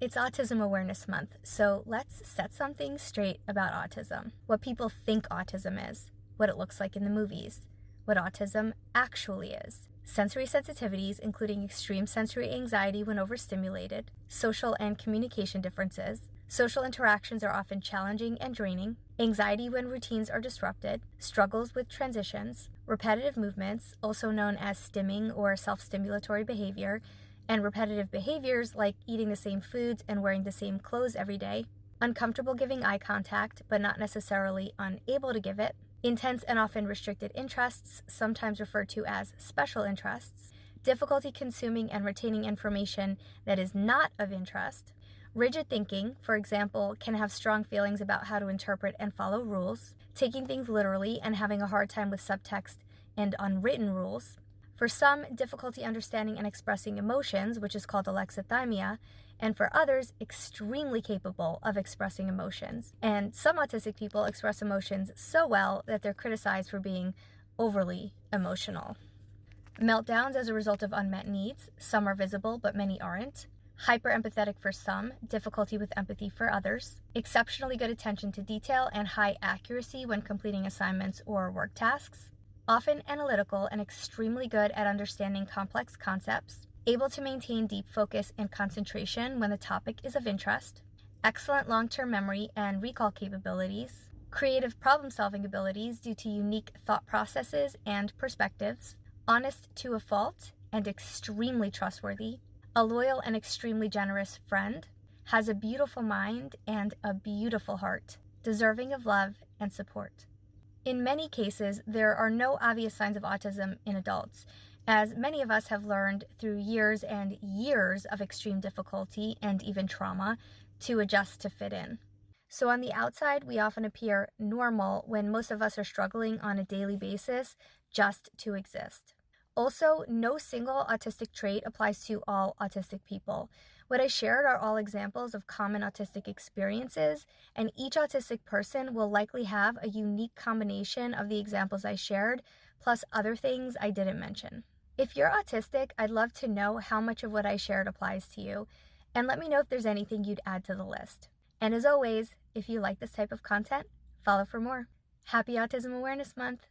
It's Autism Awareness Month, so let's set something straight about autism. What people think autism is, what it looks like in the movies, what autism actually is, sensory sensitivities, including extreme sensory anxiety when overstimulated, social and communication differences, social interactions are often challenging and draining, anxiety when routines are disrupted, struggles with transitions, repetitive movements, also known as stimming or self-stimulatory behavior, and repetitive behaviors like eating the same foods and wearing the same clothes every day, uncomfortable giving eye contact but not necessarily unable to give it, intense and often restricted interests, sometimes referred to as special interests, difficulty consuming and retaining information that is not of interest, rigid thinking, for example, can have strong feelings about how to interpret and follow rules, taking things literally and having a hard time with subtext and unwritten rules. For some, difficulty understanding and expressing emotions, which is called alexithymia, and for others, extremely capable of expressing emotions. And some autistic people express emotions so well that they're criticized for being overly emotional. Meltdowns as a result of unmet needs, some are visible but many aren't. Hyper-empathetic for some, difficulty with empathy for others. Exceptionally good attention to detail and high accuracy when completing assignments or work tasks. Often analytical and extremely good at understanding complex concepts, able to maintain deep focus and concentration when the topic is of interest, excellent long-term memory and recall capabilities, creative problem-solving abilities due to unique thought processes and perspectives, honest to a fault and extremely trustworthy, a loyal and extremely generous friend, has a beautiful mind and a beautiful heart, deserving of love and support. In many cases, there are no obvious signs of autism in adults, as many of us have learned through years and years of extreme difficulty and even trauma to adjust to fit in. So on the outside, we often appear normal when most of us are struggling on a daily basis just to exist. Also, no single autistic trait applies to all autistic people. What I shared are all examples of common autistic experiences, and each autistic person will likely have a unique combination of the examples I shared, plus other things I didn't mention. If you're autistic, I'd love to know how much of what I shared applies to you, and let me know if there's anything you'd add to the list. And as always, if you like this type of content, follow for more. Happy Autism Awareness Month!